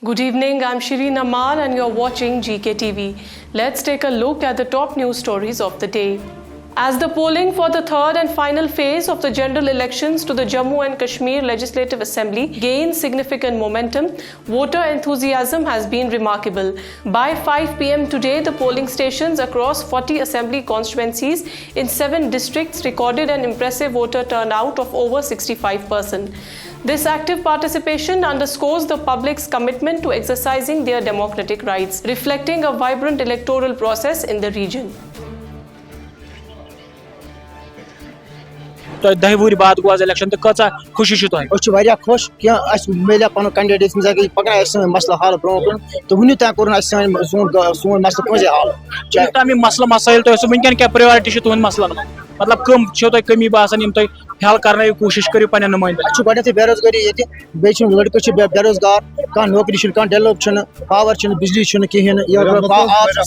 Good evening, I'm Shireen Ammar and you're watching GKTV. Let's take a look at the top news stories of the day. As the polling for the third and final phase of the general elections to the Jammu and Kashmir Legislative Assembly gains significant momentum, voter enthusiasm has been remarkable. By 5 p.m. today, the polling stations across 40 assembly constituencies in 7 districts recorded an impressive voter turnout of over 65%. This active participation underscores the public's commitment to exercising their democratic rights, reflecting a vibrant electoral process in the region. तो 10 वुहर बाद गो election तो कचा खुशी छ तोय अस वारिया खुश कि अस मेले पन कैंडिडेट मिल जाके पकड़ा अस मसला हल ब्रोन तो वुनि ता कोरन अस सोन मसला कोजे हल तमी मसला मसाइल तो वनकन क्या प्रायोरिटी छ तुन मसलन मतलब कम छ तोय कमी बासन यम तोय हल करने कोशिश करियो पन नुमाइंद अस गडते बेरोजगारी येते बे छ लड़के छ बेरोजगार का नौकरी छ का डेवलप छ पावर छ बिजली छ कहिन या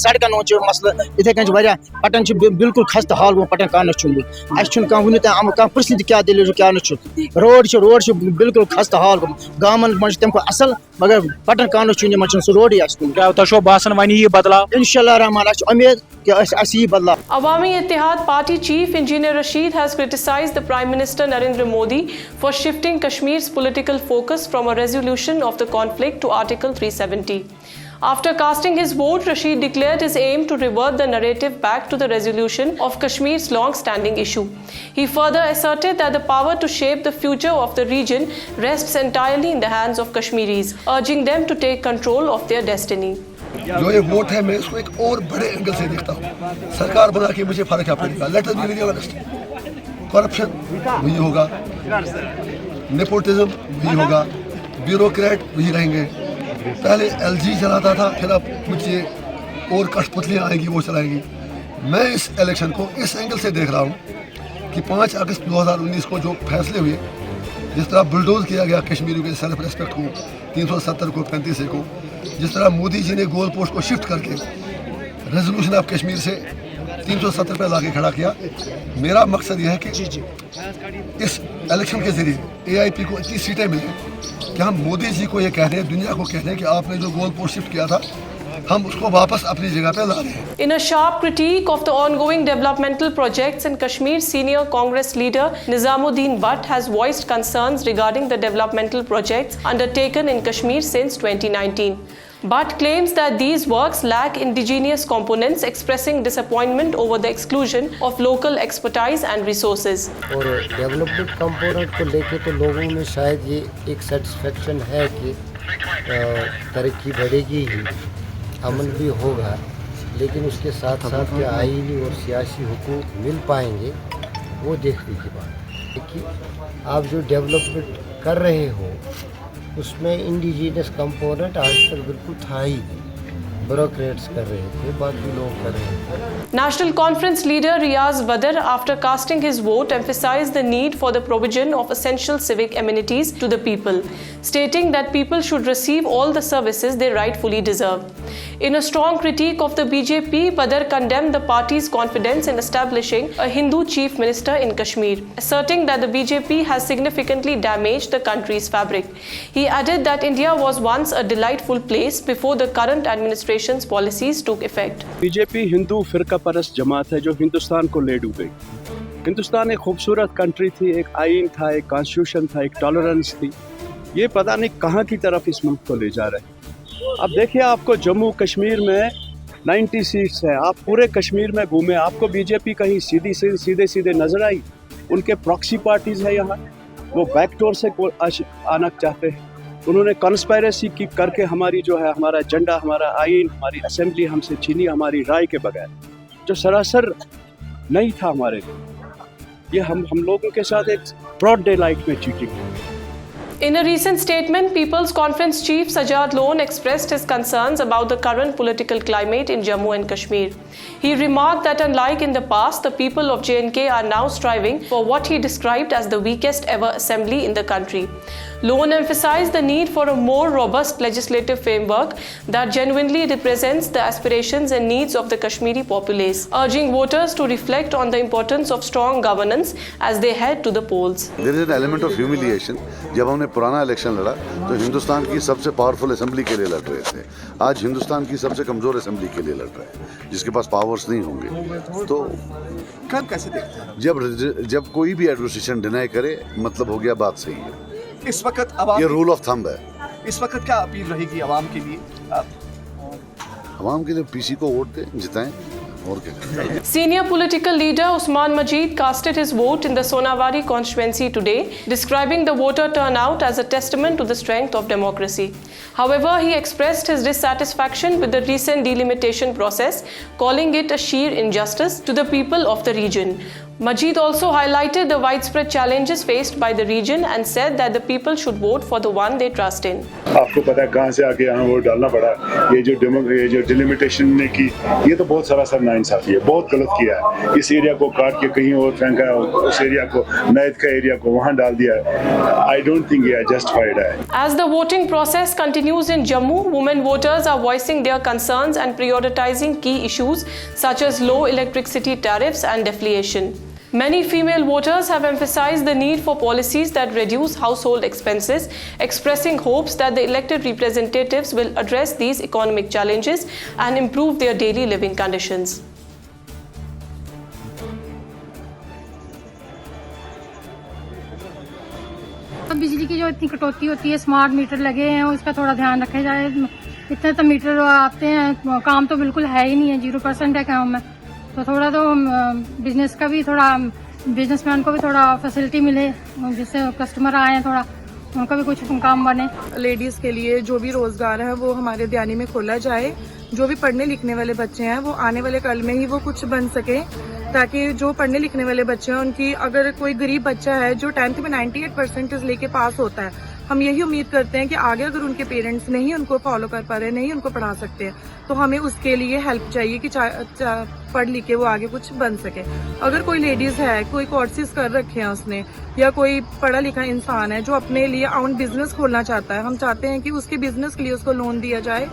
सड़क नो छ मसला इथे कन वारिया पटन छ बिल्कुल खस्त हाल वो पटन कान छ अस छ का वुनि ता हम का प्रसिद्ध क्या दिल क्या न रोड छ बिल्कुल खस्त हाल गामन मन तम को असल मगर पटन कान छ मन सो रोड ही क्या तो शो बासन वनी ही बदलाव इंशाल्लाह रहमान अस उम्मीद कि अस ही बदलाव Awami Ittihad Party Chief Engineer Rashid has criticized the Prime Minister Narendra Modi for shifting Kashmir's political focus from a resolution of the conflict to Article 370. After casting his vote, Rashid declared his aim to revert the narrative back to the resolution of Kashmir's long-standing issue. He further asserted that the power to shape the future of the region rests entirely in the hands of Kashmiris, urging them to take control of their destiny. जो ये vote है मैं इसको एक और बड़े angle से देखता हूँ। सरकार बना के मुझे फर्क क्या पड़ेगा? Let us be very honest. Corruption वही होगा, नेपोटिज्म वही होगा, ब्यूरोक्रेट वही रहेंगे। पहले एलजी चलाता था, फिर अब कुछ ये और कठपुतलियाँ आएंगी वो चलाएंगी। मैं इस इलेक्शन को इस एंगल से देख रहा हूँ कि 5 अगस्त 2019 को जो फैसले हुए, जिस तरह बुलडोज किया गया कश्मीरियों के सेल्फ रेस्पेक्ट को 370 को 35 को, जिस तरह मोदी जी ने गोल पोस्ट को शिफ्ट करके रेजोल्यूशन ऑफ कश्मीर से 370 पे लाके खड़ा किया। मेरा मकसद यह है कि इस इलेक्शन के जरिए एआईपी को इतनी सीटें मिली कि हम मोदी जी को ये कह रहे हैं, दुनिया को कह रहे हैं कि आपने जो गोल पोस्ट शिफ्ट किया था हम उसको वापस अपनी जगह पे ला रहे हैं। In a sharp critique of the ongoing developmental projects in Kashmir, senior Congress leader Nizamuddin Butt has voiced concerns regarding the developmental projects undertaken in Kashmir since 2019. Butt claims that these works lack indigenous components, expressing disappointment over the exclusion of local expertise and resources. और development component को लेके तो लोगों में शायद ये एक satisfaction है कि तरक्की बढ़ेगी ही, अमन भी होगा, लेकिन उसके साथ साथ क्या आईनी और सियासी हुकूक मिल पाएंगे वो देखने की बात है कि आप जो डेवलपमेंट कर रहे हो उसमें इंडिजीनियस कंपोनेंट आज तक बिल्कुल था ही नहीं। ब्यूरोक्रेट्स कर रहे थे, बाकी लोग कर रहे थे। National Conference leader Riaz Badr, after casting his vote, emphasized the need for the provision of essential civic amenities to the people, stating that people should receive all the services they rightfully deserve. In a strong critique of the BJP, Badr condemned the party's confidence in establishing a Hindu chief minister in Kashmir, asserting that the BJP has significantly damaged the country's fabric. He added that India was once a delightful place before the current administration's policies took effect. BJP Hindu फिरका परस्त जमात है जो हिंदुस्तान को ले डूब गई। हिंदुस्तान एक खूबसूरत कंट्री थी, एक आइन था, एक कॉन्स्टिट्यूशन था, एक टॉलरेंस थी। ये पता नहीं कहाँ की तरफ इस मुल्क को ले जा रहे हैं। अब देखिए, आपको जम्मू कश्मीर में 90 सीट्स है, आप पूरे कश्मीर में घूमे, आपको बीजेपी कहीं सीधे नजर आई? उनके प्रॉक्सी पार्टीज है यहाँ, वो बैकडोर से आना चाहते हैं। उन्होंने कॉन्स्पायरेसी की करके हमारी जो है, हमारा एजेंडा, हमारा आइन, हमारी असेंबली हमसे छीनी हमारी राय के बगैर, जो सरासर नहीं था हमारे लिए। ये हम लोगों के साथ एक ब्रॉड डे लाइट में cheating. In a recent statement, People's Conference Chief Sajjad Lone expressed his concerns about the current political climate in Jammu and Kashmir. He remarked that unlike in the past, the people of J&K are now striving for what he described as the weakest ever assembly in the country. Lone emphasized the need for a more robust legislative framework that genuinely represents the aspirations and needs of the Kashmiri populace, urging voters to reflect on the importance of strong governance as they head to the polls. There is an element of humiliation. जब हमने पुराना election लड़ा तो हिंदुस्तान की सबसे powerful assembly के लिए लड़ रहे थे, आज हिंदुस्तान की सबसे कमजोर असेंबली के लिए लड़ रहे हैं, जिसके पास पावर्स नहीं होंगे। तो कब कैसे देखते हैं? जब कोई भी एडमिनिस्ट्रेशन डिनाई करे, मतलब हो गया बात सही है। इस वक्त आवाम, ये रूल ऑफ थंब है। इस वक्त क्या अपील रहेगी आवाम के लिए? आवाम के लिए पीसी को वोट दें, जिताएं और क्या। Senior political leader Usman Majid casted his vote in the Sonawari constituency today, describing the voter turnout as a testament to the strength of democracy. However, he expressed his dissatisfaction with the recent delimitation process, calling it a sheer injustice to the people of the region. Majid also highlighted the widespread challenges faced by the region and said that the people should vote for the one they trust in. आपको पता है कहाँ से आके यहाँ vote डालना पड़ा। ये जो डिलिमिटेशन ने की, ये तो बहुत सरासर नाइंसाफी है, बहुत गलत किया है। इस एरिया को काट के कहीं और फेंका है, उस एरिया को, नैद का एरिया को वहाँ डाल दिया है। I don't think ये justified है। As the voting process continues in Jammu, women voters are voicing their concerns and prioritizing key issues such as low electricity tariffs and deflation. Many female voters have emphasized the need for policies that reduce household expenses, expressing hopes that the elected representatives will address these economic challenges and improve their daily living conditions. बिजली की जो इतनी कटौती होती है, smart meter लगे हैं, उसका थोड़ा ध्यान रखा जाए। इतने तो मीटर आते हैं, काम तो बिल्कुल है ही नहीं है, 0% है काम में। तो थोड़ा तो बिजनेस का भी, थोड़ा बिजनेसमैन को भी थोड़ा फैसिलिटी मिले, जिससे कस्टमर आए, थोड़ा उनका भी कुछ काम बने। लेडीज़ के लिए जो भी रोज़गार है वो हमारे ध्यान में खोला जाए। जो भी पढ़ने लिखने वाले बच्चे हैं वो आने वाले कल में ही वो कुछ बन सके, ताकि जो पढ़ने लिखने वाले बच्चे हैं उनकी, अगर कोई गरीब बच्चा है जो 10th में 98% लेके पास होता है, हम यही उम्मीद करते हैं कि आगे अगर उनके पेरेंट्स नहीं उनको फॉलो कर पा रहे, नहीं उनको पढ़ा सकते हैं, तो हमें उसके लिए हेल्प चाहिए कि पढ़ लिख के वो आगे कुछ बन सके। अगर कोई लेडीज़ है, कोई कोर्सेज कर रखे हैं उसने, या कोई पढ़ा लिखा इंसान है जो अपने लिए ओन बिजनेस खोलना चाहता है, हम चाहते हैं कि उसके बिजनेस के लिए उसको लोन दिया जाए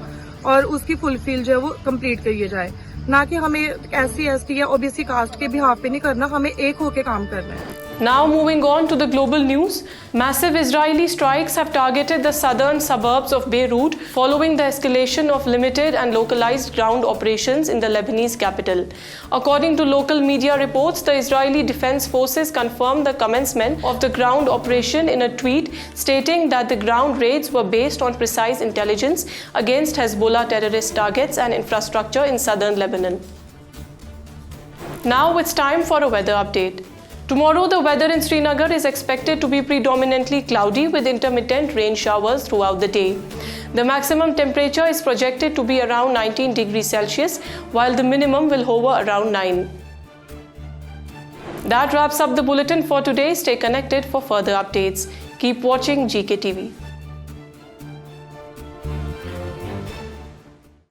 और उसकी फुलफिल जो है वो कंप्लीट करी जाए, ना कि हमें SC ST या OBC कास्ट के बिहाफ पे नहीं करना, हमें एक होके काम करना है। Now moving on to the global news, massive Israeli strikes have targeted the southern suburbs of Beirut following the escalation of limited and localized ground operations in the Lebanese capital. According to local media reports, the Israeli Defense Forces confirmed the commencement of the ground operation in a tweet stating that the ground raids were based on precise intelligence against Hezbollah terrorist targets and infrastructure in southern Lebanon. Now it's time for a weather update. Tomorrow, the weather in Srinagar is expected to be predominantly cloudy with intermittent rain showers throughout the day. The maximum temperature is projected to be around 19 degrees Celsius, while the minimum will hover around 9. That wraps up the bulletin for today. Stay connected for further updates. Keep watching GK TV.